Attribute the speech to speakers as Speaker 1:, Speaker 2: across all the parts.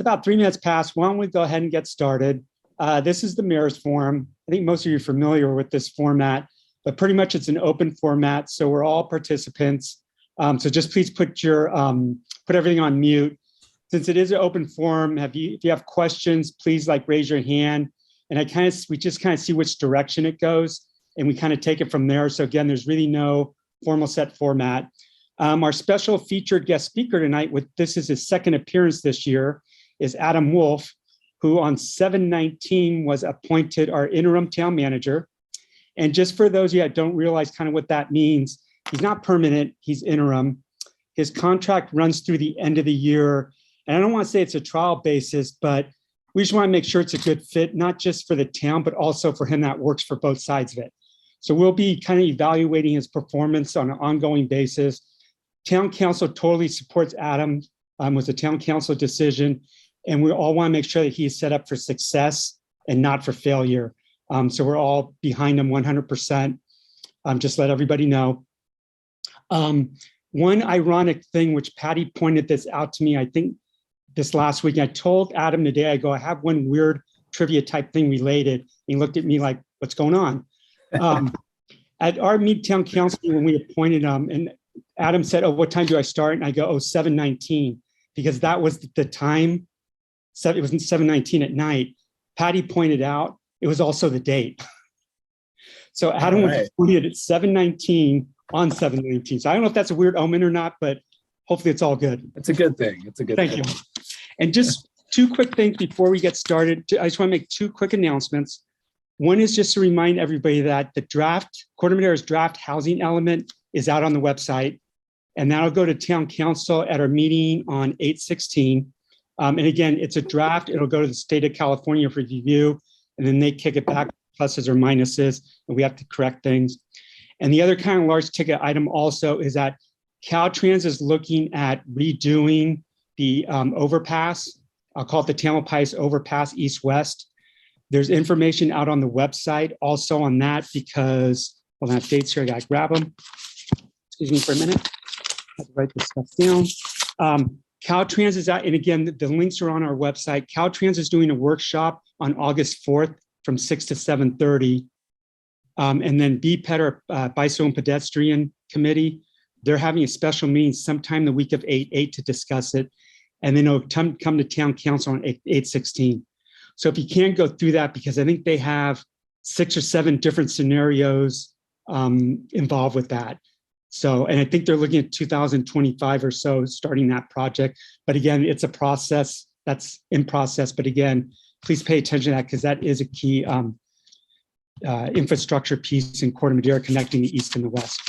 Speaker 1: It's about 3 minutes past. Why don't we go ahead and get started? This is the mayor's forum. I think most of you are familiar with this format, but pretty much it's an open format, so we're all participants. So just please put everything on mute. Since it is an open forum, if you have questions, please raise your hand. And we just kind of see which direction it goes, and we kind of take it from there. So again, there's really no formal set format. Our special featured guest speaker tonight, this is his second appearance this year, is Adam Wolf, who on 7/19 was appointed our interim town manager. And just for those of you that don't realize kind of what that means, he's not permanent, he's interim. His contract runs through the end of the year. And I don't want to say it's a trial basis, but we just want to make sure it's a good fit, not just for the town, but also for him that works for both sides of it. So we'll be kind of evaluating his performance on an ongoing basis. Town council totally supports Adam. It was a town council decision. And we all want to make sure that he is set up for success and not for failure. So we're all behind him 100%. Just let everybody know. One ironic thing, which Patty pointed this out to me, I think this last week, I told Adam today, I have one weird trivia type thing related. He looked at me like, what's going on? At our town council, when we appointed him, and Adam said, oh, what time do I start? And I go, 7/19, because that was the time. So it was 7/19 at night. Patty pointed out it was also the date. So Adam was appointed at 7/19 on 7/19. So I don't know if that's a weird omen or not, but hopefully it's all good.
Speaker 2: It's a good thing. It's a good thing.
Speaker 1: Thank you. And just two quick things before we get started. I just want to make two quick announcements. One is just to remind everybody that the Corte Madera's draft housing element is out on the website, and that'll go to town council at our meeting on 8/16. And again, it's a draft. It'll go to the state of California for review, and then they kick it back, pluses or minuses, and we have to correct things. And the other kind of large ticket item also is that Caltrans is looking at redoing the overpass. I'll call it the Tamalpais overpass east-west. There's information out on the website also on that because, well, that date's here, I gotta grab them. Excuse me for a minute. I have to write this stuff down. Caltrans is out, and again, the links are on our website. Caltrans is doing a workshop on August 4th from 6 to 7:30. And then BPED, or Bicycle and Pedestrian Committee, they're having a special meeting sometime the week of 8/8 to discuss it. And then it'll come to town council on 8/16. So if you can't go through that, because I think they have 6 or 7 different scenarios involved with that. So, and I think they're looking at 2025 or so, starting that project. But again, it's a process that's in process. But again, please pay attention to that because that is a key infrastructure piece in Corte Madera connecting the east and the west.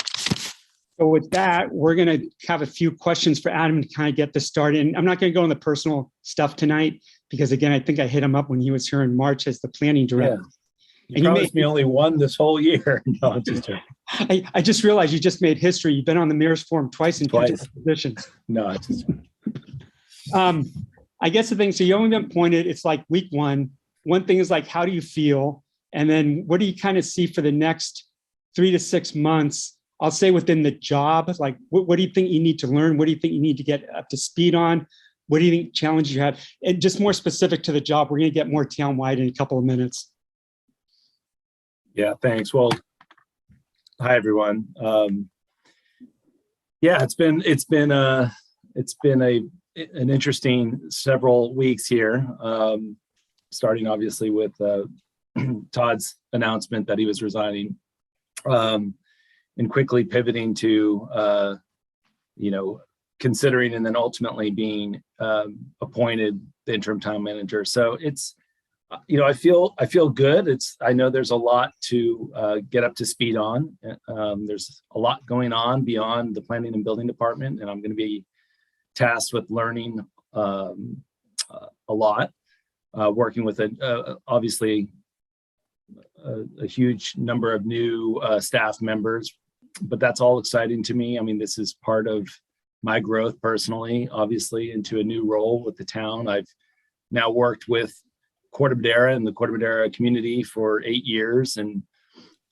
Speaker 1: So with that, we're going to have a few questions for Adam to kind of get this started. And I'm not going to go into personal stuff tonight because, again, I think I hit him up when he was here in March as the planning director.
Speaker 2: Yeah. You promised me only one this whole year. No, it's just
Speaker 1: I just realized you just made history. You've been on the mayor's forum twice in two different positions.
Speaker 2: No, it's just...
Speaker 1: I guess the thing, so you only been appointed, it's like week one. One thing is like, how do you feel? And then what do you kind of see for the next 3 to 6 months? I'll say within the job, like, what do you think you need to learn? What do you think you need to get up to speed on? What do you think challenges you have? And just more specific to the job, we're going to get more town-wide in a couple of minutes.
Speaker 2: Yeah, thanks. Well, hi everyone. Yeah, it's been an interesting several weeks here. Starting obviously with Todd's announcement that he was resigning, and quickly pivoting to considering and then ultimately being appointed the interim town manager. So it's, I feel good. I know there's a lot to get up to speed on. There's a lot going on beyond the planning and building department, and I'm going to be tasked with learning a lot, working with obviously a huge number of new staff members, but that's all exciting to me. I mean, this is part of my growth personally, obviously, into a new role with the town. I've now worked with Corte Madera and the Corte Madera community for 8 years, and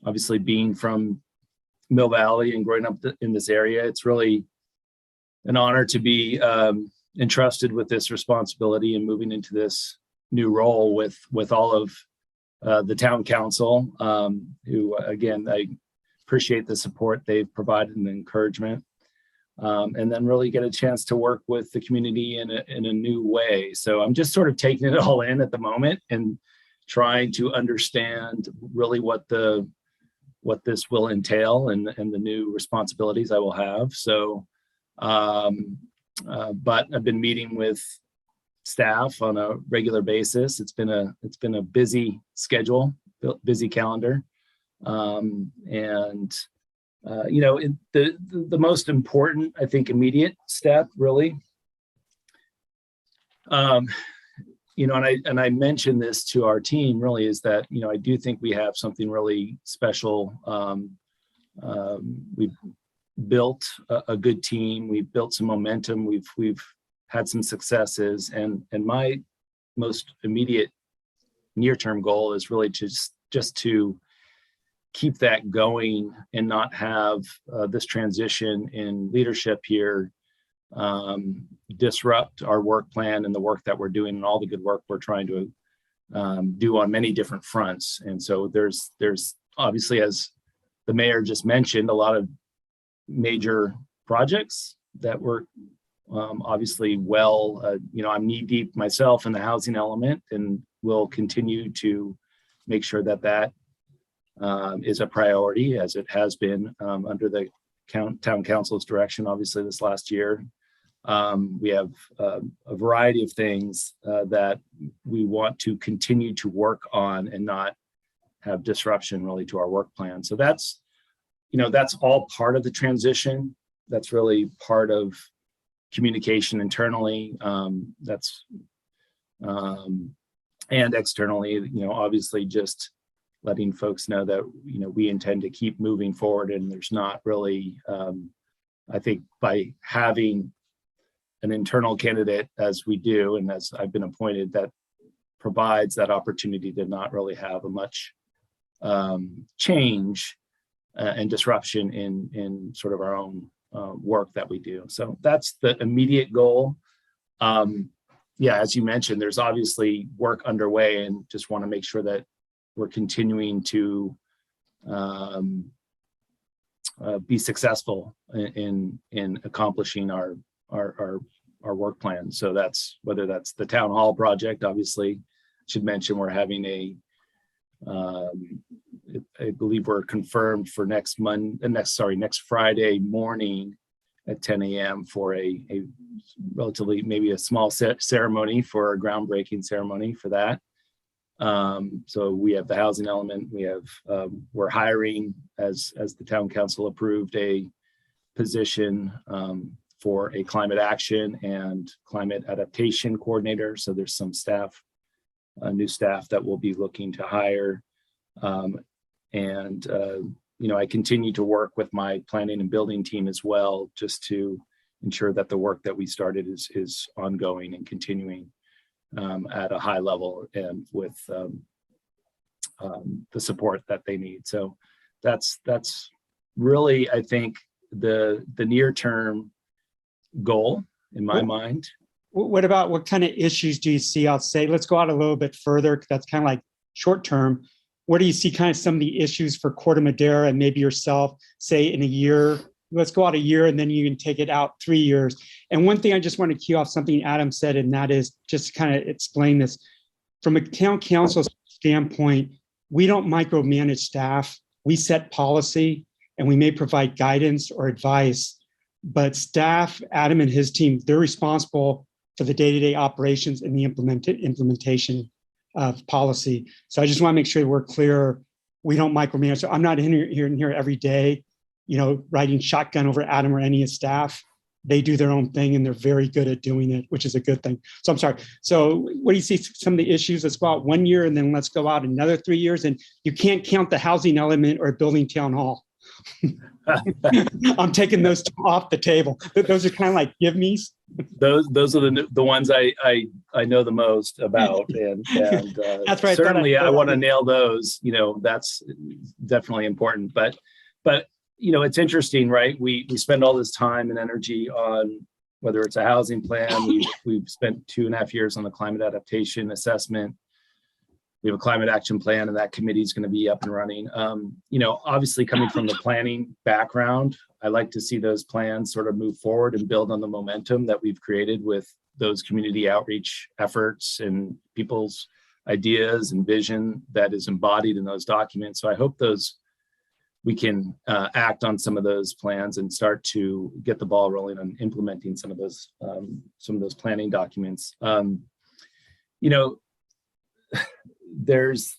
Speaker 2: obviously being from Mill Valley and growing up in this area, it's really an honor to be entrusted with this responsibility and moving into this new role with all of the town council, who, again, I appreciate the support they've provided and the encouragement, and then really get a chance to work with the community in a new way. So I'm just sort of taking it all in at the moment and trying to understand really what this will entail and the new responsibilities I will have. So, but I've been meeting with staff on a regular basis. It's been a busy schedule, busy calendar. The most important, I think, immediate step really, and I mentioned this to our team really, is that, I do think we have something really special. We've built a good team. We've built some momentum. We've had some successes, and my most immediate near-term goal is really just to keep that going and not have this transition in leadership here disrupt our work plan and the work that we're doing and all the good work we're trying to do on many different fronts. And so there's obviously, as the mayor just mentioned, a lot of major projects that we're obviously I'm knee deep myself in the housing element, and will continue to make sure that is a priority, as it has been under the town council's direction, obviously, this last year. We have a variety of things that we want to continue to work on and not have disruption really to our work plan. So that's all part of the transition. That's really part of communication internally. And externally, obviously just letting folks know that, we intend to keep moving forward, and there's not really, I think, by having an internal candidate as we do, and as I've been appointed, that provides that opportunity to not really have a much change and disruption in sort of our own work that we do. So that's the immediate goal. As you mentioned, there's obviously work underway, and just want to make sure that we're continuing to be successful in accomplishing our work plan. So that's whether that's the town hall project. Obviously, should mention we're having I believe we're confirmed for next Friday morning at 10 a.m. for a relatively, maybe a small ceremony, for a groundbreaking ceremony for that. So we have the housing element. We have we're hiring, as the town council approved, a position for a climate action and climate adaptation coordinator. So there's some new staff that we'll be looking to hire. I continue to work with my planning and building team as well, just to ensure that the work that we started is ongoing and continuing at a high level, and with the support that they need. So that's really, I think, the near term goal in my mind.
Speaker 1: What about, what kind of issues do you see? I'll say, let's go out a little bit further. That's kind of like short term. Where do you see kind of some of the issues for Corte Madera and maybe yourself, say in a year? Let's go out a year, and then you can take it out 3 years. And one thing I just want to key off something Adam said, and that is just to kind of explain this. From a town council standpoint, we don't micromanage staff. We set policy, and we may provide guidance or advice, but staff, Adam and his team, they're responsible for the day-to-day operations and the implementation of policy. So I just want to make sure we're clear. We don't micromanage. So I'm not in here every day, riding shotgun over Adam or any of his staff. They do their own thing, and they're very good at doing it, which is a good thing. So I'm sorry. So what do you see some of the issues? Let's go out 1 year, and then let's go out another 3 years. And you can't count the housing element or building town hall. I'm taking those two off the table. Those are kind of like give me's.
Speaker 2: Those are the ones I know the most about, and
Speaker 1: that's right.
Speaker 2: Certainly I want to nail those. That's definitely important. But it's interesting, right? We spend all this time and energy on whether it's a housing plan. We've spent 2.5 years on the climate adaptation assessment. We have a climate action plan, and that committee is going to be up and running. Obviously coming from the planning background, I like to see those plans sort of move forward and build on the momentum that we've created with those community outreach efforts and people's ideas and vision that is embodied in those documents. So I hope we can act on some of those plans and start to get the ball rolling on implementing some of those planning documents. There's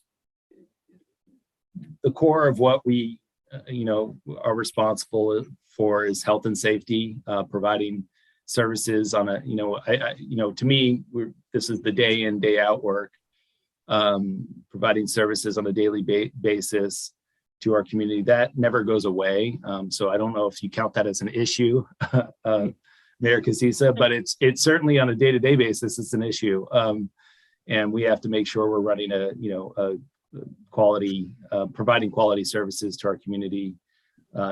Speaker 2: the core of what we are responsible for is health and safety, providing services on a to me, this is the day in, day out work, providing services on a daily basis to our community. That never goes away. So I don't know if you count that as an issue, Mayor Casisa, but it's certainly on a day-to-day basis, it's an issue. And we have to make sure we're running a quality, providing quality services to our community,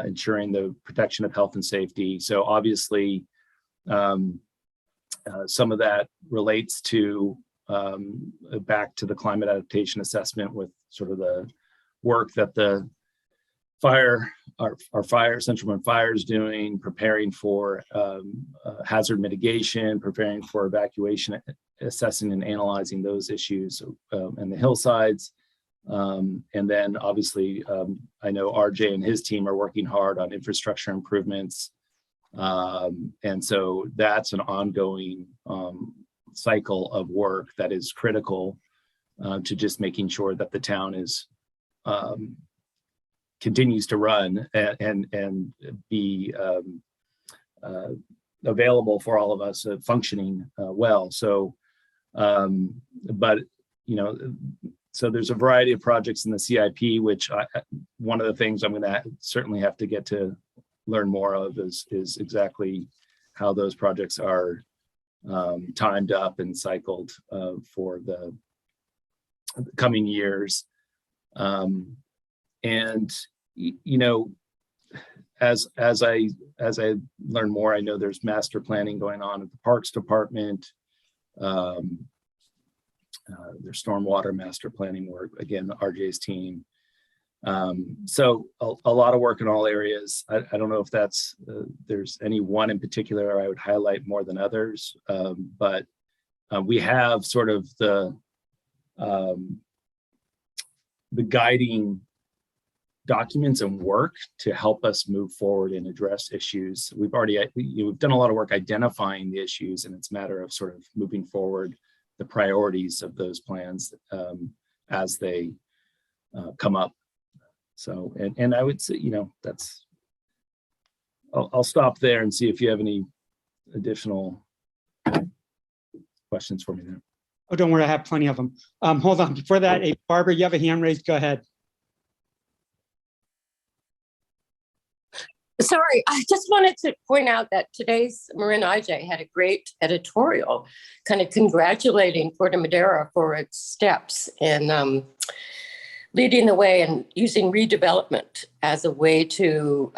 Speaker 2: ensuring the protection of health and safety. So obviously, some of that relates to back to the climate adaptation assessment with sort of the work that the Central Marin Fire is doing, preparing for hazard mitigation, preparing for evacuation, assessing and analyzing those issues and the hillsides. And then obviously, I know RJ and his team are working hard on infrastructure improvements. And so that's an ongoing cycle of work that is critical to just making sure that the town is continues to run and be available for all of us, functioning well. So, so there's a variety of projects in the CIP, which one of the things I'm going to certainly have to get to learn more of is exactly how those projects are timed up and cycled for the coming years. And as I learn more, I know there's master planning going on at the Parks Department. There's stormwater master planning work, again, RJ's team. So a lot of work in all areas. I don't know if there's any one in particular I would highlight more than others, but we have sort of the guiding documents and work to help us move forward and address issues. We've done a lot of work identifying the issues, and it's a matter of sort of moving forward the priorities of those plans as they come up. So, and I would say, I'll stop there and see if you have any additional questions for me there.
Speaker 1: Oh, don't worry, I have plenty of them. Hold on, before that, Barbara, you have a hand raised, go ahead.
Speaker 3: Sorry, I just wanted to point out that today's Marin IJ had a great editorial kind of congratulating Corte Madera for its steps in leading the way and using redevelopment as a way to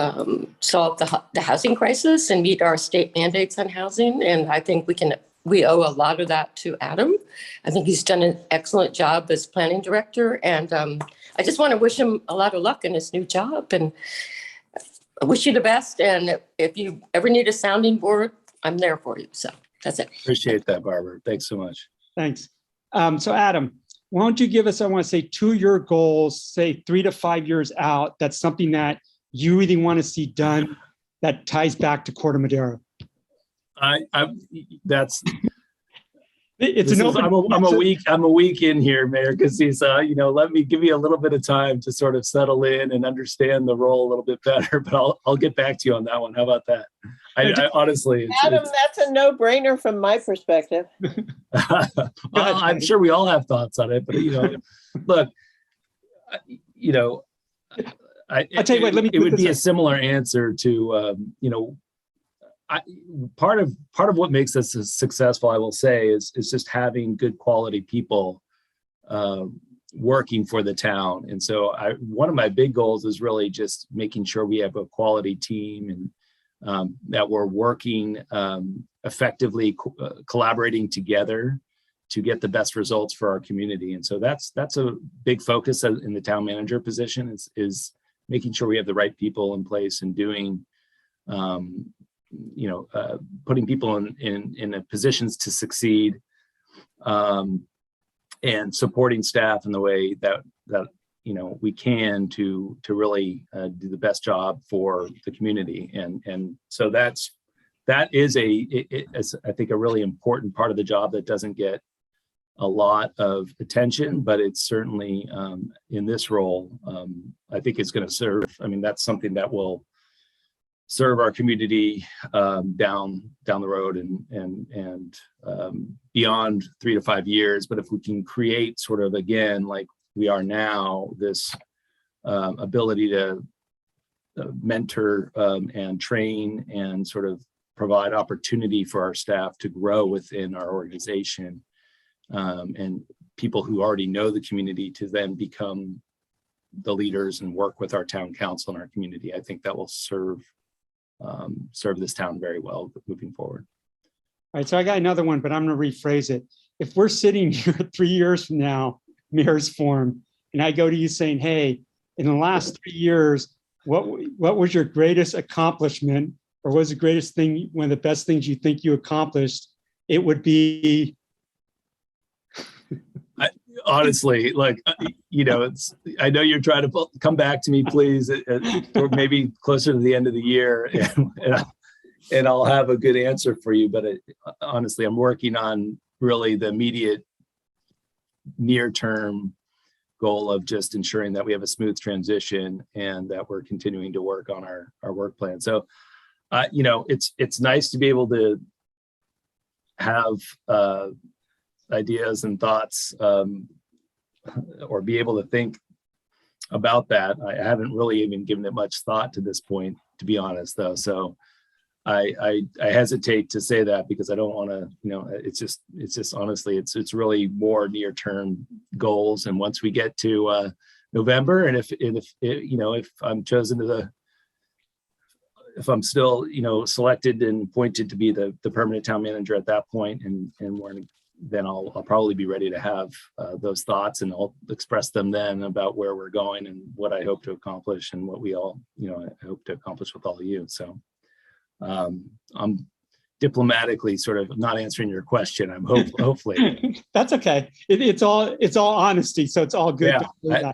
Speaker 3: solve the housing crisis and meet our state mandates on housing. And I think we owe a lot of that to Adam. I think he's done an excellent job as planning director. And I just want to wish him a lot of luck in his new job. And I wish you the best. And if you ever need a sounding board, I'm there for you. So that's it.
Speaker 2: Appreciate that, Barbara. Thanks so much.
Speaker 1: Thanks. So Adam, why don't you give us, I want to say 2 year goals, say 3 to 5 years out. That's something that you really want to see done that ties back to Corte Madera.
Speaker 2: I'm a week in here, Mayor Casisa. Let me give you a little bit of time to sort of settle in and understand the role a little bit better. But I'll get back to you on that one. How about that? I honestly,
Speaker 4: Adam, that's a no-brainer from my perspective.
Speaker 2: I'm sure we all have thoughts on it, but look,
Speaker 1: I'll tell you what.
Speaker 2: It would be a similar answer to part of what makes us successful, I will say, is just having good quality people working for the town. And so one of my big goals is really just making sure we have a quality team and that we're working effectively, collaborating together to get the best results for our community. And so that's a big focus in the town manager position, is making sure we have the right people in place and doing, putting people in positions to succeed, and supporting staff in the way that we can to really do the best job for the community. And so that is I think a really important part of the job that doesn't get a lot of attention, but it's certainly in this role, I think it's going to serve. I mean, that's something that will serve our community down the road and beyond 3 to 5 years. But if we can create sort of, again, like we are now, this ability to mentor and train and sort of provide opportunity for our staff to grow within our organization, and people who already know the community to then become the leaders and work with our town council and our community, I think that will serve this town very well moving forward.
Speaker 1: All right, so I got another one, but I'm going to rephrase it. If we're sitting here 3 years from now, mayor's forum, and I go to you saying, hey, in the last 3 years, what was your greatest accomplishment, or what was the greatest thing, one of the best things you think you accomplished? It would be...
Speaker 2: Honestly, like, I know you're trying to come back to me, please, or maybe closer to the end of the year, and I'll have a good answer for you. But honestly, I'm working on really the immediate near-term goal of just ensuring that we have a smooth transition and that we're continuing to work on our work plan. So, it's nice to be able to have ideas and thoughts, or be able to think about that. I haven't really even given it much thought to this point, to be honest, though. So I hesitate to say that because I don't want to, it's just honestly, it's really more near-term goals. And once we get to November, and if I'm chosen if I'm still, selected and appointed to be the permanent town manager at that point, and then I'll probably be ready to have those thoughts, and I'll express them then about where we're going and what I hope to accomplish and what we all, I hope to accomplish with all of you. So I'm diplomatically sort of not answering your question. I'm hopefully.
Speaker 1: That's okay. It's all honesty, so it's all good.
Speaker 2: Yeah,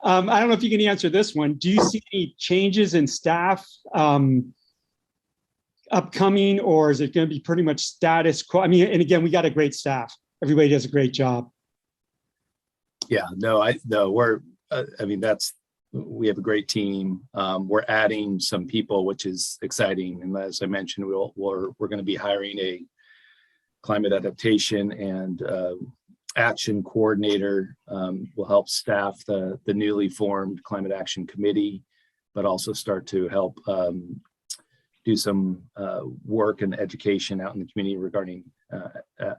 Speaker 1: I don't know if you can answer this one. Do you see any changes in staff upcoming, or is it going to be pretty much status quo? I mean, and again, we got a great staff. Everybody does a great job.
Speaker 2: Yeah, we have a great team. We're adding some people, which is exciting. And as I mentioned, we're going to be hiring a climate adaptation and action coordinator. Will help staff the newly formed Climate Action Committee, but also start to help do some work and education out in the community regarding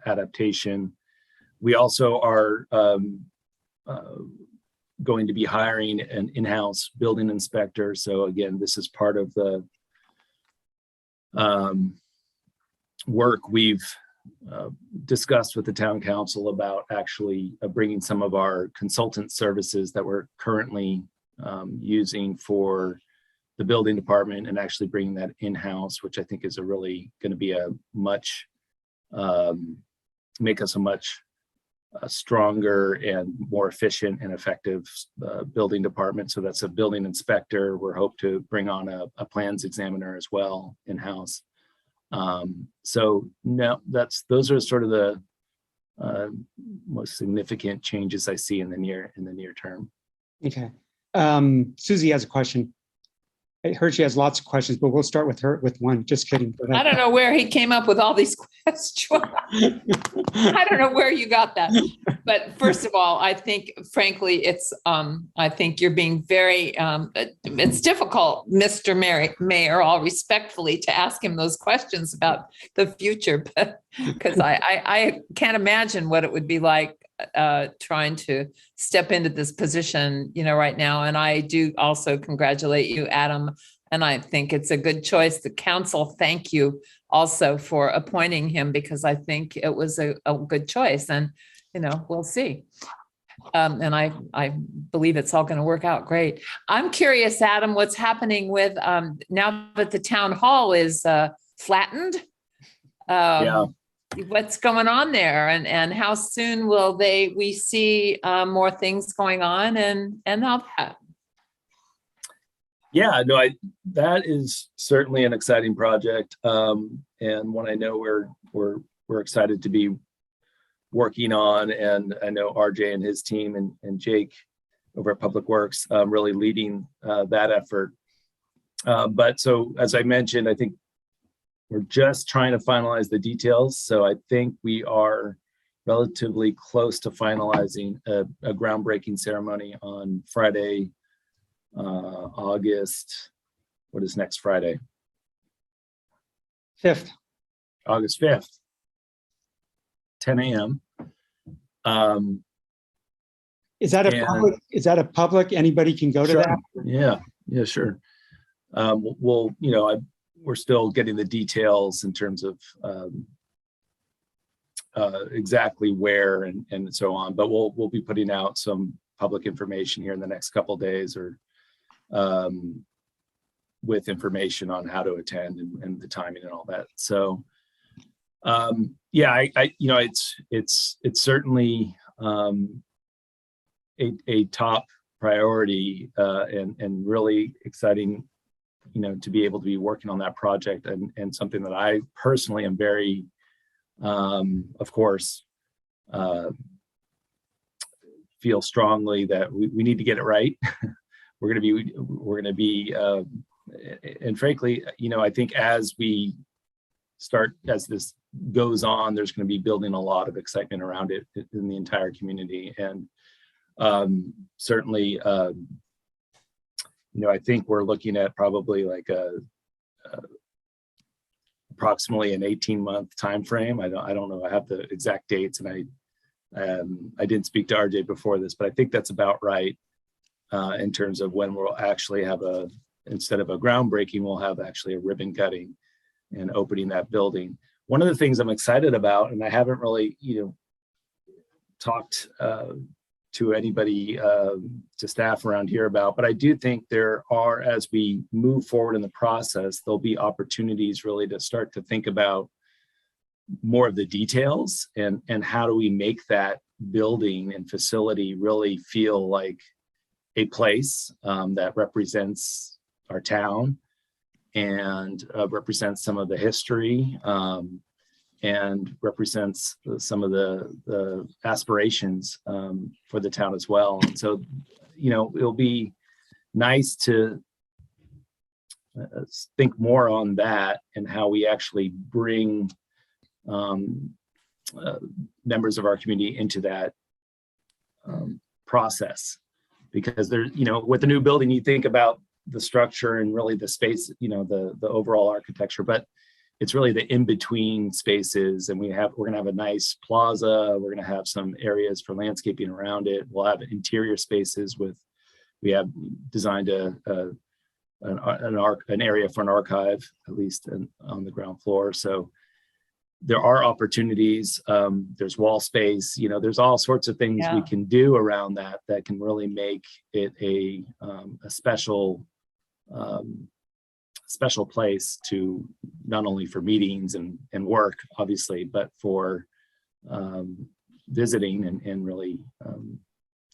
Speaker 2: adaptation. We also are going to be hiring an in-house building inspector. So again, this is part of the work we've discussed with the town council about actually bringing some of our consultant services that we're currently using for the building department and actually bringing that in-house, which I think is going to be make us a much stronger and more efficient and effective building department. So that's a building inspector. We're hope to bring on a plans examiner as well in-house. So no, those are sort of the most significant changes I see in the near term.
Speaker 1: Okay. Susie has a question. I heard she has lots of questions, but we'll start with her with one. Just kidding.
Speaker 5: I don't know where he came up with all these questions. I don't know where you got that. But first of all, I think, frankly, I think you're being very, it's difficult, Mr. Mayor, all respectfully, to ask him those questions about the future, because I can't imagine what it would be like trying to step into this position, right now. And I do also congratulate you, Adam, And I think it's a good choice. The council, thank you also for appointing him, because I think it was a good choice, and, we'll see. And I believe it's all going to work out great. I'm curious, Adam, what's happening with, now that the town hall is flattened?
Speaker 2: Yeah.
Speaker 5: What's going on there, and how soon will we see more things going on and all that?
Speaker 2: Yeah, no, that is certainly an exciting project, and one I know we're excited to be working on, and I know RJ and his team and Jake over at Public Works really leading that effort. But so, as I mentioned, I think we're just trying to finalize the details. So I think we are relatively close to finalizing a groundbreaking ceremony on Friday, August, what is next Friday?
Speaker 1: 5th.
Speaker 2: August 5th, 10 a.m.
Speaker 1: Is that a public, anybody can go to
Speaker 2: Sure.
Speaker 1: that?
Speaker 2: Yeah, sure. We're still getting the details in terms of exactly where and so on, but we'll be putting out some public information here in the next couple of days, or with information on how to attend and the timing and all that. So it's certainly a top priority, and really exciting, to be able to be working on that project, and something that I personally am very, of course, feel strongly that we need to get it right. We're going to be, and frankly, I think as this goes on, there's going to be building a lot of excitement around it in the entire community. And certainly, I think we're looking at probably like approximately an 18-month time frame. I don't know. I have the exact dates, and I didn't speak to RJ before this, but I think that's about right in terms of when we'll actually have instead of a groundbreaking, we'll have actually a ribbon cutting and opening that building. One of the things I'm excited about, and I haven't really, talked to anybody, to staff around here about, but I do think there are, as we move forward in the process, there'll be opportunities really to start to think about more of the details, and how do we make that building and facility really feel like a place that represents our town, and represents some of the history, and represents some of the aspirations for the town as well. And so, it'll be nice to think more on that, and how we actually bring members of our community into that process. Because there's, with the new building, you think about the structure and really the space, the overall architecture, but it's really the in-between spaces. And we're going to have a nice plaza. We're going to have some areas for landscaping around it. We'll have interior spaces we have designed an area for an archive, at least on the ground floor. So there are opportunities. There's wall space, there's all sorts of things we can do around that can really make it a special place, to not only for meetings and work, obviously, but for visiting and really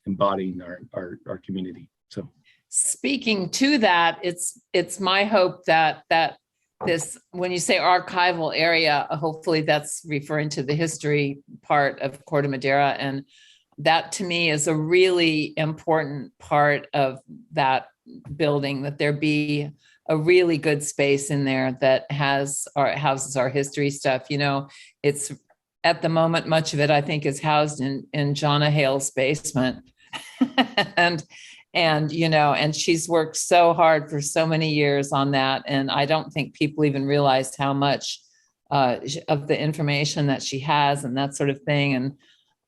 Speaker 2: embodying our community. So, speaking
Speaker 5: to that, it's my hope that this, when you say archival area, hopefully that's referring to the history part of Corte Madera. And that to me is a really important part of that building, that there be a really good space in there that houses our history stuff. It's at the moment, much of it, I think, is housed in Jonna Hale's basement. and she's worked so hard for so many years on that. And I don't think people even realize how much of the information that she has and that sort of thing. And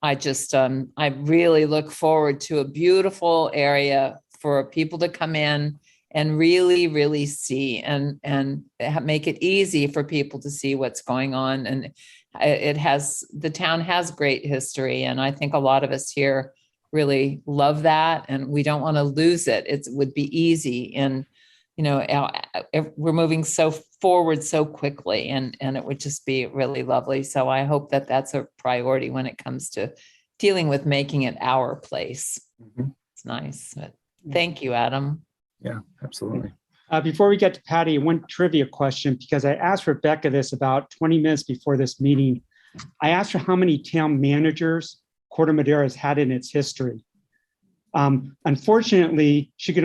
Speaker 5: I just, I really look forward to a beautiful area for people to come in and really, really see and make it easy for people to see what's going on. And the town has great history. And I think a lot of us here really love that. And we don't want to lose it. It would be easy. And, we're moving so forward so quickly, and it would just be really lovely. So I hope that that's a priority when it comes to dealing with making it our place.
Speaker 2: Mhm.
Speaker 5: It's nice. But thank you, Adam.
Speaker 2: Yeah, absolutely.
Speaker 1: Before we get to Patty, one trivia question, because I asked Rebecca this about 20 minutes before this meeting. I asked her how many town managers Corte Madera has had in its history. Unfortunately, she was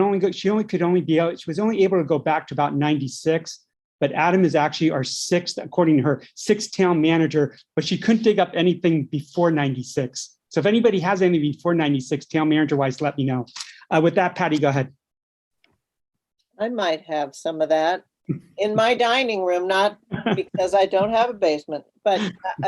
Speaker 1: only able to go back to about 96, but Adam is actually our sixth, according to her, sixth town manager, but she couldn't dig up anything before 96. So if anybody has anything before 96, town manager wise, let me know. With that, Patty, go ahead.
Speaker 4: I might have some of that in my dining room, not because I don't have a basement, but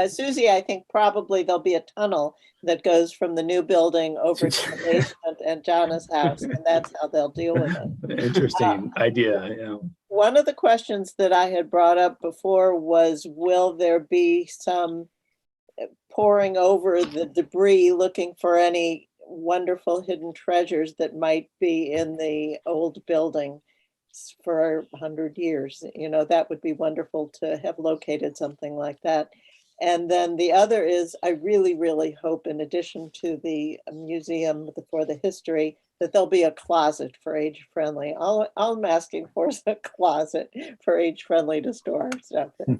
Speaker 4: Susie, I think probably there'll be a tunnel that goes from the new building over to the basement and Jonna's house, and that's how they'll deal with it.
Speaker 2: Interesting idea. Yeah.
Speaker 4: One of the questions that I had brought up before was, will there be some poring over the debris looking for any wonderful hidden treasures that might be in the old building for 100 years? That would be wonderful to have located something like that. And then the other is, I really, really hope, in addition to the museum for the history, that there'll be a closet for Age Friendly. All I'm asking for is a closet for Age Friendly to store our stuff in.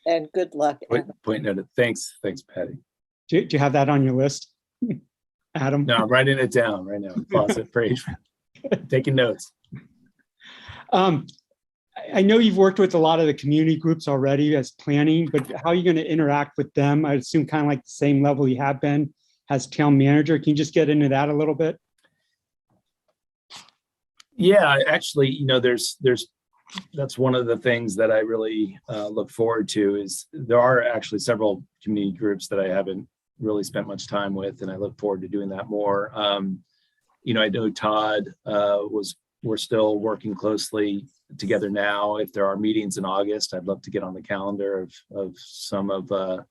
Speaker 4: And good luck.
Speaker 2: Point noted. Thanks, Patty.
Speaker 1: Do you have that on your list, Adam?
Speaker 2: No, I'm writing it down right now. Closet for Age Friendly. Taking notes.
Speaker 1: I know you've worked with a lot of the community groups already as planning, but how are you going to interact with them? I assume kind of like the same level you have been as town manager. Can you just get into that a little bit?
Speaker 2: Yeah, actually, that's one of the things that I really look forward to. Is there are actually several community groups that I haven't really spent much time with, and I look forward to doing that more. I know Todd we're still working closely together now. If there are meetings in August, I'd love to get on the calendar of some of our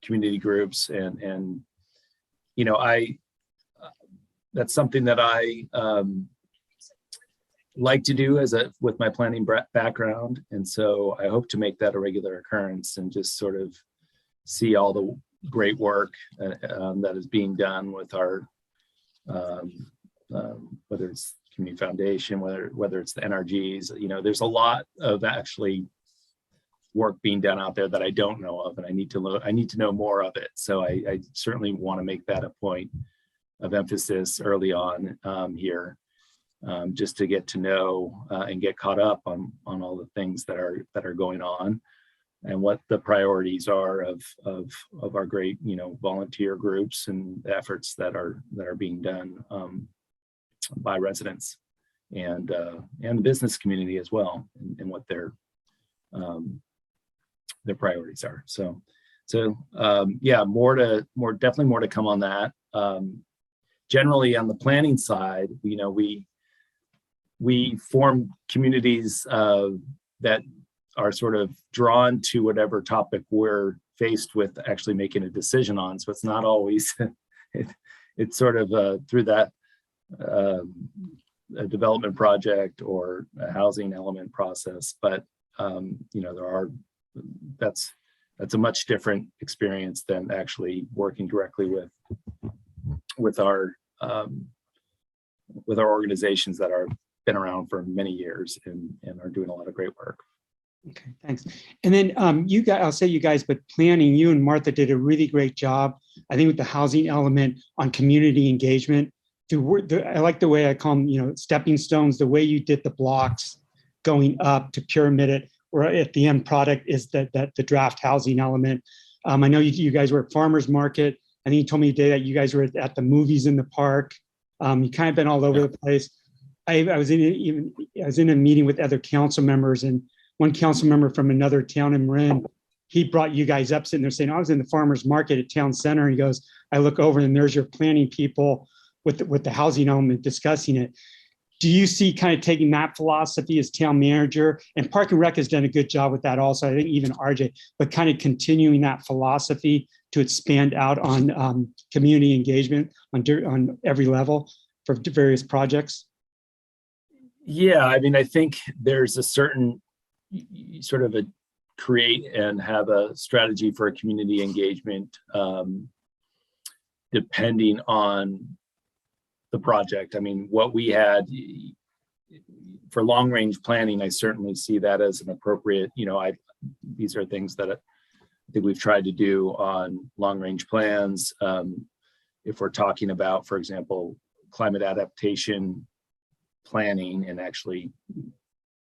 Speaker 2: community groups, and that's something that I like to do with my planning background, and so I hope to make that a regular occurrence and just sort of see all the great work that is being done with our whether it's community foundation, whether it's the NRGs. There's a lot of actually work being done out there that I don't know of, and I need to know more of it. So I certainly want to make that a point of emphasis early on here, just to get to know and get caught up on all the things that are going on, and what the priorities are of our great volunteer groups and efforts that are being done by residents and the business community as well, and what their priorities are. So yeah, definitely more to come on that. Generally on the planning side, we form communities that are sort of drawn to whatever topic we're faced with actually making a decision on. So it's not always, it's sort of through that a development project or a housing element process. But that's a much different experience than actually working directly with our organizations that are been around for many years and are doing a lot of great work.
Speaker 1: Okay, thanks. And then I'll say you guys, but planning, you and Martha did a really great job, I think, with the housing element on community engagement. I like the way I call them, stepping stones, the way you did the blocks going up to pyramid it, or at the end product is the draft housing element. I know you guys were at farmers market. I think you told me today that you guys were at the movies in the park. You kind of been all over the place. I was in a meeting with other council members, and one council member from another town in Marin he brought you guys up sitting there saying, I was in the farmer's market at town center. And he goes, I look over and there's your planning people with the housing element discussing it. Do you see kind of taking that philosophy as town manager? And Park and Rec has done a good job with that also. I think even RJ, but kind of continuing that philosophy to expand out on community engagement on every level for various projects.
Speaker 2: Yeah, I mean, I think there's a certain sort of a create and have a strategy for a community engagement depending on the project. I mean, what we had for long range planning, I certainly see that as an appropriate, these are things that I think we've tried to do on long range plans. If we're talking about, for example, climate adaptation planning and actually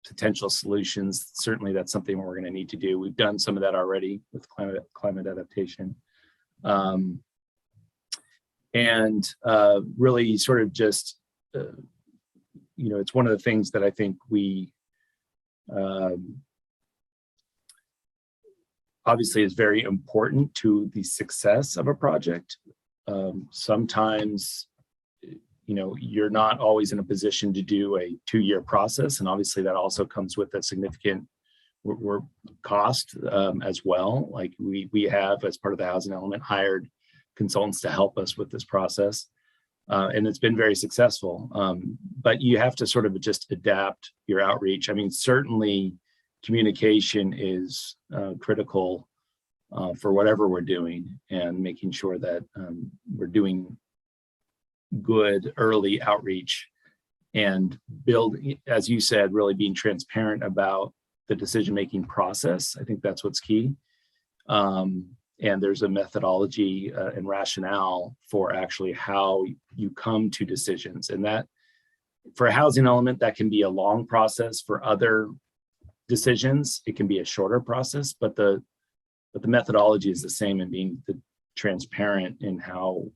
Speaker 2: potential solutions, certainly that's something we're going to need to do. We've done some of that already with climate adaptation. And really sort of just, it's one of the things that I think we obviously is very important to the success of a project. Sometimes, you're not always in a position to do a 2-year process. And obviously that also comes with a significant cost as well. Like we have, as part of the housing element, hired consultants to help us with this process. And it's been very successful. But you have to sort of just adapt your outreach. I mean, certainly communication is critical for whatever we're doing, and making sure that we're doing good early outreach and build, as you said, really being transparent about the decision-making process. I think that's what's key. And there's a methodology and rationale for actually how you come to decisions. And that, for a housing element, that can be a long process. For other decisions, it can be a shorter process, but the methodology is the same, in being transparent in how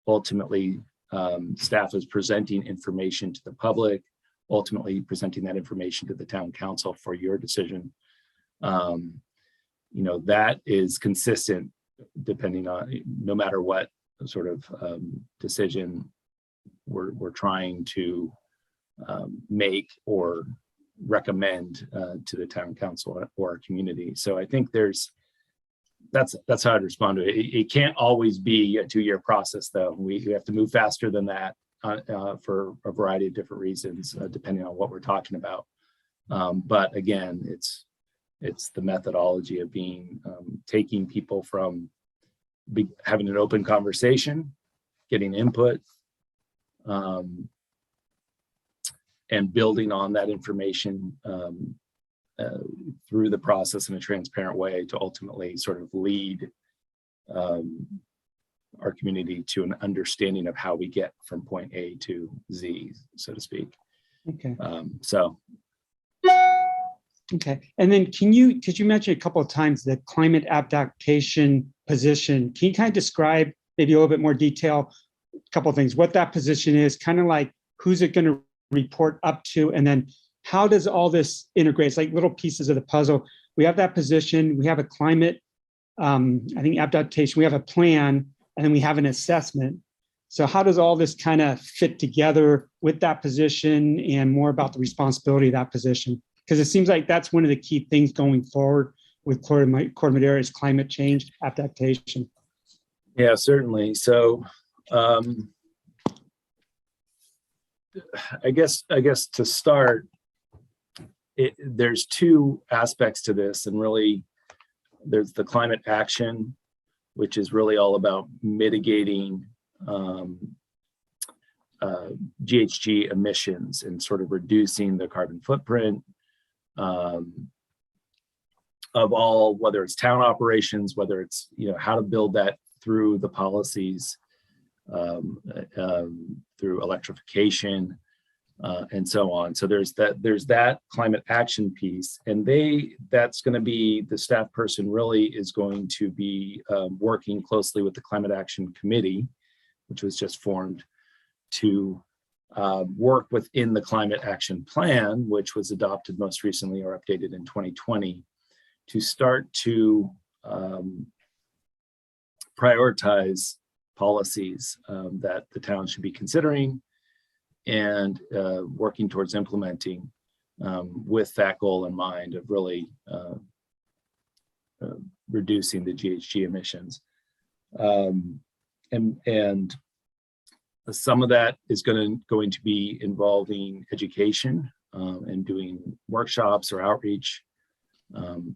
Speaker 2: ultimately staff is presenting information to the public, ultimately presenting that information to the town council for your decision. That is consistent depending on, no matter what sort of decision we're trying to make or recommend to the town council or our community. So I think that's how I'd respond to it. It can't always be a 2-year process, though. We have to move faster than that for a variety of different reasons, depending on what we're talking about. But again, it's the methodology of being taking people from having an open conversation, getting input, and building on that information through the process in a transparent way to ultimately sort of lead our community to an understanding of how we get from point A to Z, so to speak.
Speaker 1: Okay. Okay. And then because you mentioned a couple of times the climate adaptation position, can you kind of describe maybe a little bit more detail, a couple of things, what that position is, kind of like who's it going to report up to, and then how does all this integrate? It's like little pieces of the puzzle. We have that position, we have a climate, I think adaptation, we have a plan, and then we have an assessment. So how does all this kind of fit together with that position, and more about the responsibility of that position? Because it seems like that's one of the key things going forward with Corte Madera is climate change adaptation.
Speaker 2: Yeah, certainly. So I guess to start, there's 2 aspects to this, and really there's the climate action, which is really all about mitigating GHG emissions and sort of reducing the carbon footprint of all, whether it's town operations, whether it's how to build that through the policies, through electrification, and so on. So there's that climate action piece, and that's going to be the staff person really is going to be working closely with the Climate Action Committee, which was just formed, to work within the Climate Action Plan, which was adopted most recently or updated in 2020, to start to prioritize policies that the town should be considering and working towards implementing with that goal in mind of really reducing the GHG emissions. And some of that is going to be involving education and doing workshops or outreach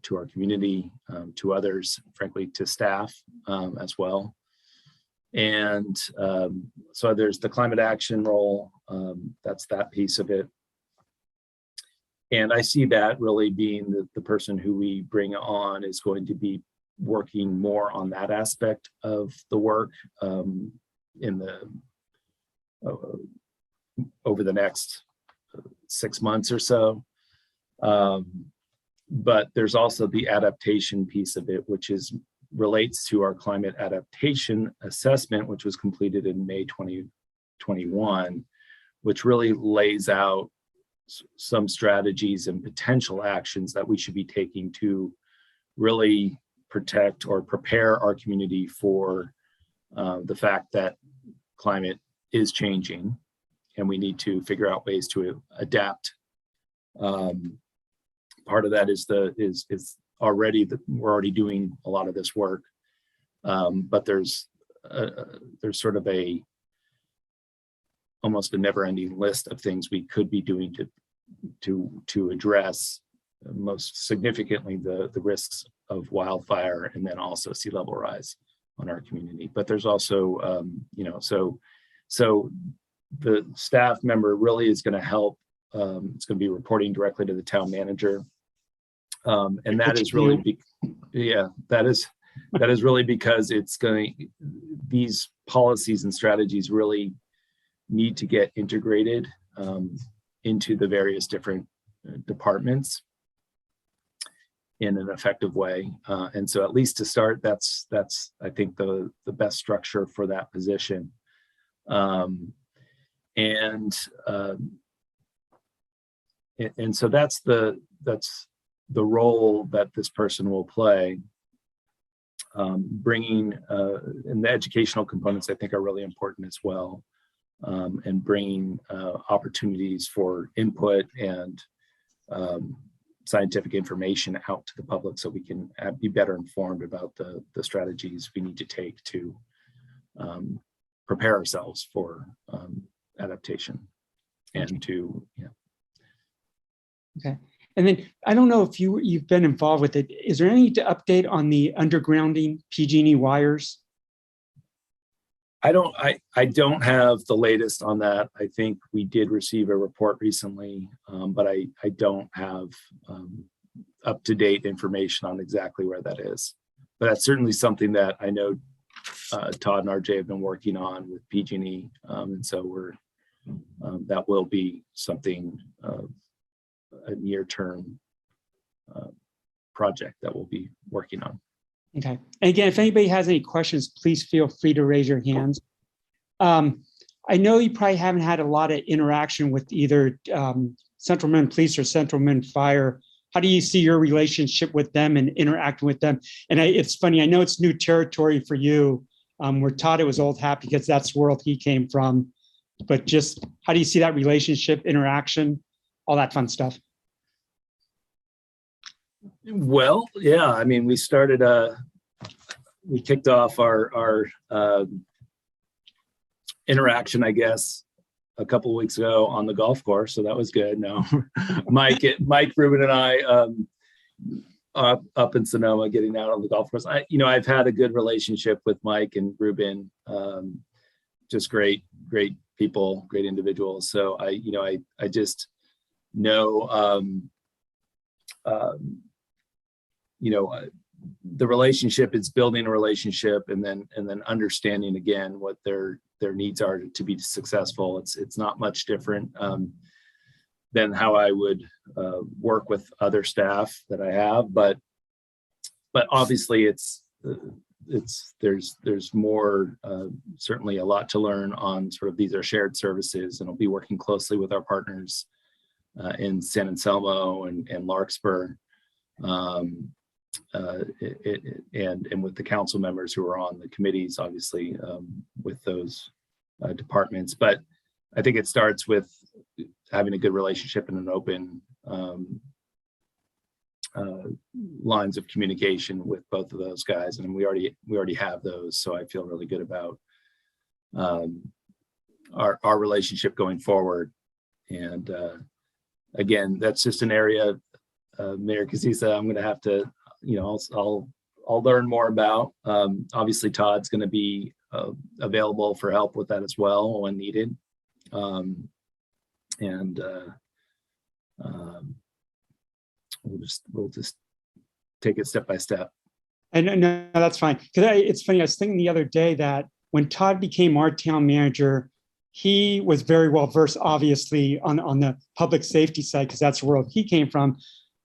Speaker 2: to our community, to others, frankly, to staff as well. And so there's the climate action role, that's that piece of it. And I see that really being the person who we bring on is going to be working more on that aspect of the work in the over the next 6 months or so. But there's also the adaptation piece of it, which relates to our climate adaptation assessment, which was completed in May 2021, which really lays out some strategies and potential actions that we should be taking to really protect or prepare our community for the fact that climate is changing and we need to figure out ways to adapt. Part of that is we're already doing a lot of this work, but there's sort of almost a never-ending list of things we could be doing to address most significantly the risks of wildfire and then also sea level rise on our community. But there's also so the staff member really is going to help. It's going to be reporting directly to the town manager, and that is really that is really because these policies and strategies really need to get integrated into the various different departments in an effective way. And so at least to start, that's I think the best structure for that position. And so that's the role that this person will play. Bringing and the educational components I think are really important as well, and bringing opportunities for input and scientific information out to the public so we can be better informed about the strategies we need to take to prepare ourselves for adaptation and to
Speaker 1: Okay. And then I don't know if you've been involved with it. Is there any update on the undergrounding PG&E wires?
Speaker 2: I don't have the latest on that. I think we did receive a report recently, but I don't have up-to-date information on exactly where that is. But that's certainly something that I know Todd and RJ have been working on with PG&E, and so that will be something, a near-term project that we'll be working on.
Speaker 1: Okay. And again, if anybody has any questions, please feel free to raise your hands. I know you probably haven't had a lot of interaction with either Central Marin Police or Central Marin Fire. How do you see your relationship with them and interacting with them? And it's funny, I know it's new territory for you. Where Todd, it was old hat because that's the world he came from. But just how do you see that relationship, interaction, all that fun stuff?
Speaker 2: Well, yeah, I mean, we kicked off our interaction, I guess, a couple of weeks ago on the golf course, so that was good. No, Mike, Ruben, and I up in Sonoma, getting out on the golf course. I've had a good relationship with Mike and Ruben, just great people, great individuals. So I just know, the relationship is building a relationship and then understanding again what their needs are to be successful. It's not much different than how I would work with other staff that I have, but obviously there's more, certainly a lot to learn on sort of these are shared services, and I'll be working closely with our partners in San Anselmo and Larkspur. and with the council members who are on the committees, obviously, with those departments. But I think it starts with having a good relationship and an open lines of communication with both of those guys, and we already have those. So I feel really good about our relationship going forward. And again, that's just an area, Mayor Casisa, I'm going to have to, I'll learn more about. Obviously, Todd's going to be available for help with that as well when needed. We'll just take it step by step.
Speaker 1: And no, that's fine. Because it's funny, I was thinking the other day that when Todd became our town manager, he was very well versed, obviously, on the public safety side, because that's the world he came from.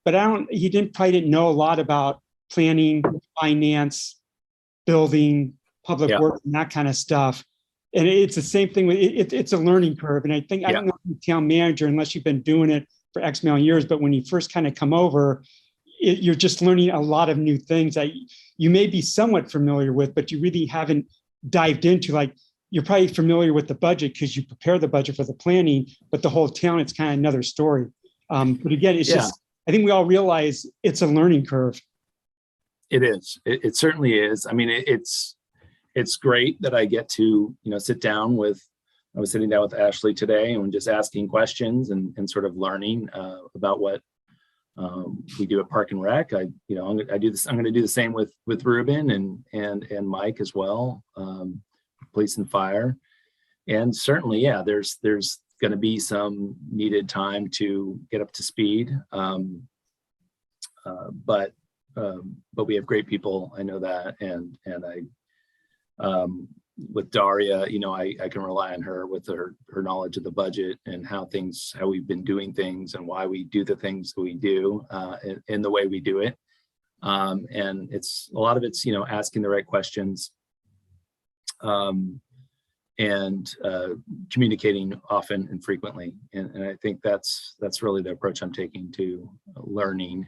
Speaker 1: But he probably didn't know a lot about planning, finance, building, public works, and that kind of stuff. And it's the same thing with it's a learning curve. And I think I don't know if you're town manager unless you've been doing it for X amount of years, but when you first kind of come over, you're just learning a lot of new things that you may be somewhat familiar with, but you really haven't dived into. Like, you're probably familiar with the budget because you prepare the budget for the planning, but the whole town, it's kind of another story. But again, it's just, I think we all realize it's a learning curve.
Speaker 2: It is. It certainly is. I mean, it's great that I get to, sit down with, I was sitting down with Ashley today and just asking questions and sort of learning about what we do at Park and Rec. I'm going to do the same with Ruben and Mike as well, police and fire. And certainly, there's going to be some needed time to get up to speed. But we have great people. I know that. And I, with Daria, I can rely on her with her knowledge of the budget and how we've been doing things and why we do the things that we do in the way we do it. And it's a lot of it's, asking the right questions and communicating often and frequently. And I think that's really the approach I'm taking to learning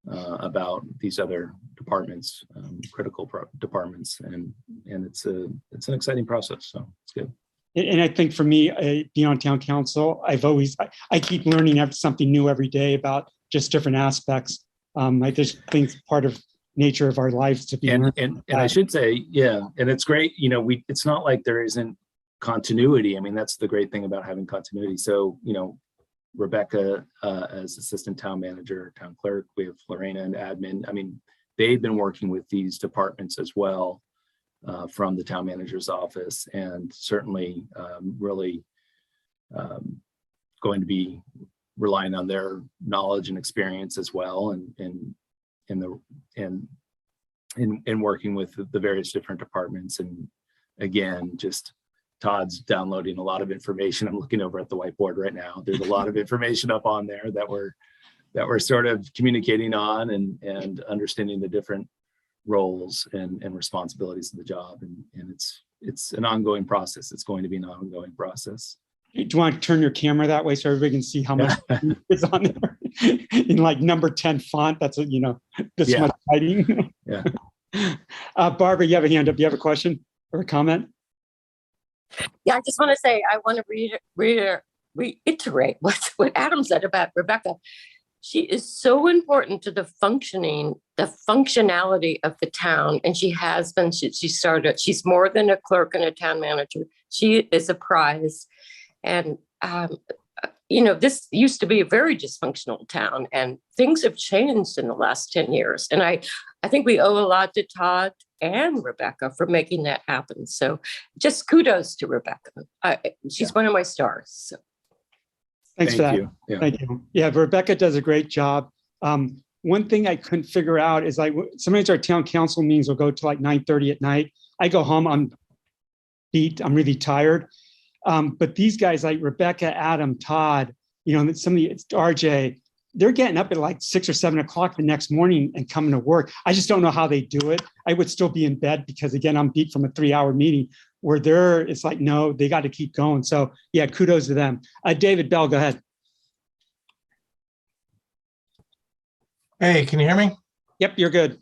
Speaker 2: about these other departments, critical departments, and it's an exciting process. So it's good.
Speaker 1: And I think for me, being on town council, I keep learning something new every day about just different aspects. I just think it's part of nature of our lives to be.
Speaker 2: And I should say, and it's great. It's not like there isn't continuity. I mean, that's the great thing about having continuity. So, Rebecca as assistant town manager, town clerk, we have Lorena and admin. I mean, they've been working with these departments as well from the town manager's office, and certainly really going to be relying on their knowledge and experience as well, and working with the various different departments. And again, just Todd's downloading a lot of information. I'm looking over at the whiteboard right now. There's a lot of information up on there that we're sort of communicating on and understanding the different roles and responsibilities of the job. And it's an ongoing process. It's going to be an ongoing process.
Speaker 1: Do you want to turn your camera that way so everybody can see how much is on there in like number 10 font? That's this much writing.
Speaker 2: Yeah.
Speaker 1: Barbara, you have a hand up. You have a question or a comment?
Speaker 3: Yeah, I just want to say, I want to reiterate what Adam said about Rebecca. She is so important to the functionality of the town. And she has been, she's more than a clerk and a town manager. She is a prize. And, this used to be a very dysfunctional town, and things have changed in the last 10 years. And I think we owe a lot to Todd and Rebecca for making that happen. So just kudos to Rebecca. She's one of my stars. So.
Speaker 1: Thanks for that.
Speaker 2: Yeah.
Speaker 1: Thank you. Yeah, Rebecca does a great job. One thing I couldn't figure out is sometimes our town council meetings will go to like 9:30 at night. I go home, I'm beat, I'm really tired. But these guys like Rebecca, Adam, Todd, it's RJ, they're getting up at like 6 or 7 o'clock the next morning and coming to work. I just don't know how they do it. I would still be in bed because, again, I'm beat from a 3-hour meeting where it's like, no, they got to keep going. So yeah, kudos to them. David Bell, go ahead.
Speaker 6: Hey, can you hear me?
Speaker 1: Yep, you're good.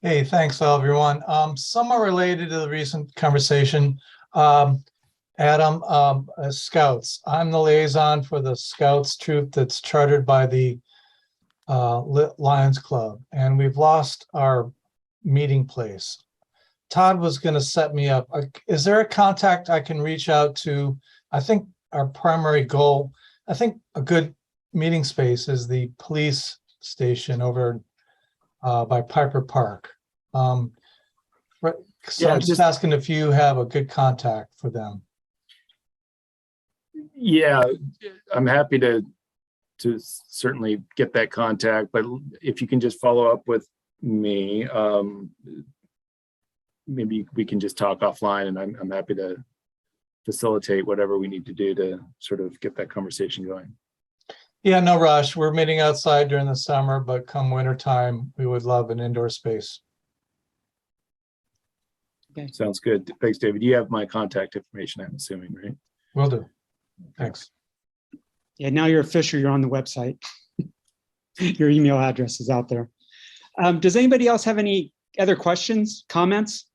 Speaker 6: Hey, thanks, everyone. Somewhat related to the recent conversation, Adam, Scouts. I'm the liaison for the Scouts troop that's chartered by the Lions Club, and we've lost our meeting place. Todd was going to set me up. Is there a contact I can reach out to? I think our primary goal, I think a good meeting space is the police station over by Piper Park. So
Speaker 2: Yeah,
Speaker 6: I'm just asking if you have a good contact for them.
Speaker 2: Yeah, I'm happy to certainly get that contact, but if you can just follow up with me, maybe we can just talk offline, and I'm happy to facilitate whatever we need to do to sort of get that conversation going.
Speaker 6: Yeah, no rush. We're meeting outside during the summer, but come winter time, we would love an indoor space.
Speaker 2: Sounds good. Thanks, David. You have my contact information, I'm assuming, right?
Speaker 6: Will do. Thanks.
Speaker 1: Yeah, now you're official. You're on the website. Your email address is out there. Does anybody else have any other questions, comments?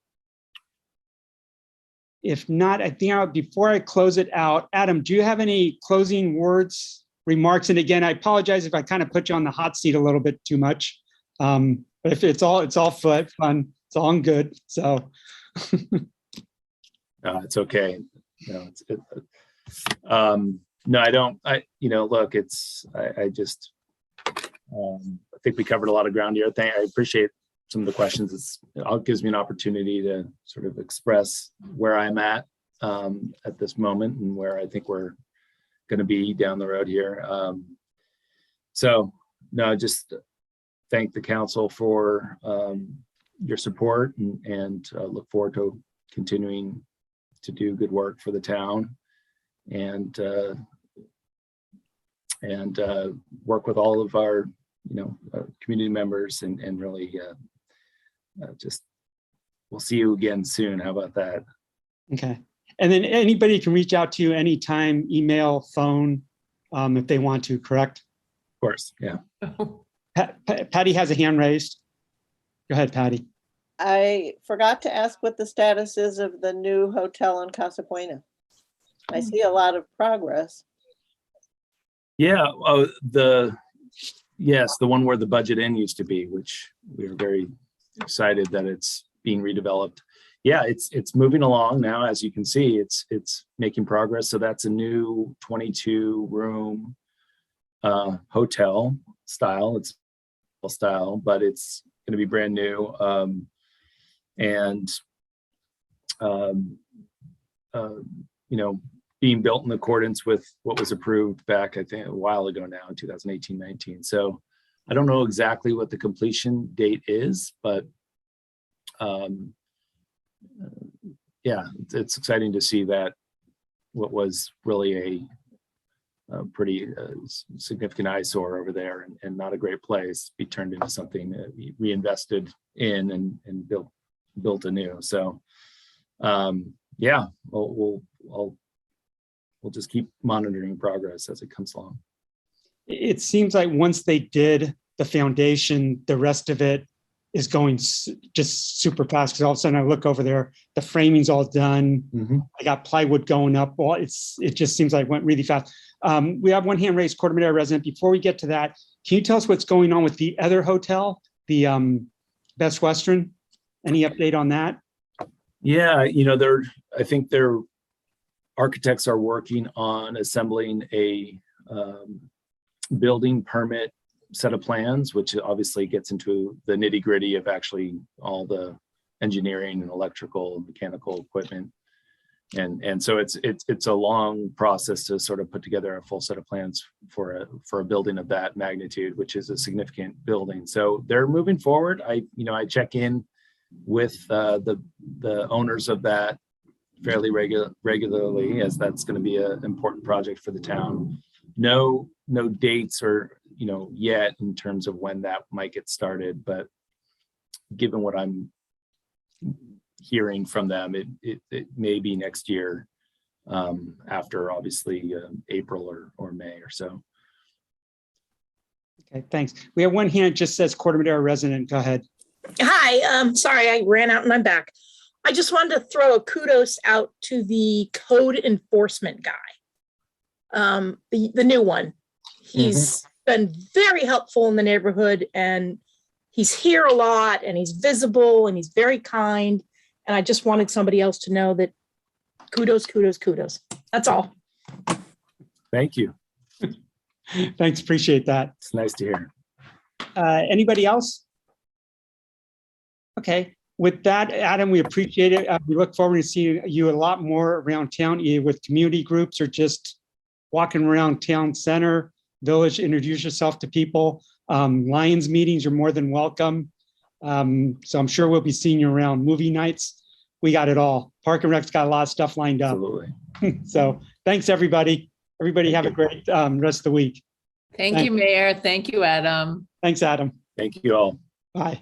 Speaker 1: If not, I think before I close it out, Adam, do you have any closing words, remarks? And again, I apologize if I kind of put you on the hot seat a little bit too much. But if it's all fun, it's all good. So
Speaker 2: it's okay. No, no, I don't. Look, I just I think we covered a lot of ground here. I appreciate some of the questions. It gives me an opportunity to sort of express where I'm at this moment and where I think we're going to be down the road here. So no, just thank the council for your support and look forward to continuing to do good work for the town and work with all of our community members and really just we'll see you again soon. How about that?
Speaker 1: okay. And then anybody can reach out to you anytime, email, phone, if they want to, correct?
Speaker 2: Of course, yeah.
Speaker 1: Patty has a hand raised. Go ahead, Patty.
Speaker 4: I forgot to ask what the status is of the new hotel in Casa Buena. I see a lot of progress.
Speaker 2: Yeah, the one where the Budget Inn used to be, which we are very excited that it's being redeveloped. Yeah, it's moving along now. As you can see, it's making progress. So that's a new 22-room hotel style. It's style, but it's going to be brand new. Being built in accordance with what was approved back, I think, a while ago now in 2018-19. So I don't know exactly what the completion date is, but yeah, it's exciting to see that what was really a pretty significant eyesore over there and not a great place be turned into something that we reinvested in and built anew. So yeah, we'll just keep monitoring progress as it comes along.
Speaker 1: It seems like once they did the foundation, the rest of it is going just super fast, because all of a sudden I look over there, the framing's all done.
Speaker 2: Mm-hmm.
Speaker 1: I got plywood going up. Well, it just seems like it went really fast. We have one hand raised, Corte Madera resident. Before we get to that, can you tell us what's going on with the other hotel, the Best Western? Any update on that?
Speaker 2: Yeah, I think their architects are working on assembling a building permit set of plans, which obviously gets into the nitty gritty of actually all the engineering and electrical and mechanical equipment. And so it's a long process to sort of put together a full set of plans for a building of that magnitude, which is a significant building. So they're moving forward. I check in with the owners of that fairly regularly, as that's going to be an important project for the town. No dates or yet in terms of when that might get started, but given what I'm hearing from them, it may be next year, after obviously April or May or so.
Speaker 1: Okay, thanks. We have one hand just says Corte Madera resident. Go ahead.
Speaker 7: Hi, sorry, I ran out and I'm back. I just wanted to throw a kudos out to the code enforcement guy. The new one. He's been very helpful in the neighborhood and he's here a lot and he's visible and he's very kind. And I just wanted somebody else to know that kudos, kudos, kudos. That's all.
Speaker 2: Thank you.
Speaker 1: Thanks, appreciate that.
Speaker 2: It's nice to hear.
Speaker 1: Anybody else? Okay, with that, Adam, we appreciate it. We look forward to seeing you a lot more around town, either with community groups or just walking around town center, village, introduce yourself to people. Lions meetings, you're more than welcome. So I'm sure we'll be seeing you around movie nights. We got it all. Park and Rec's got a lot of stuff lined up.
Speaker 2: Absolutely.
Speaker 1: So thanks, everybody. Everybody have a great rest of the week.
Speaker 5: Thank you, Mayor. Thank you, Adam.
Speaker 1: Thanks, Adam.
Speaker 2: Thank you all.
Speaker 1: Bye.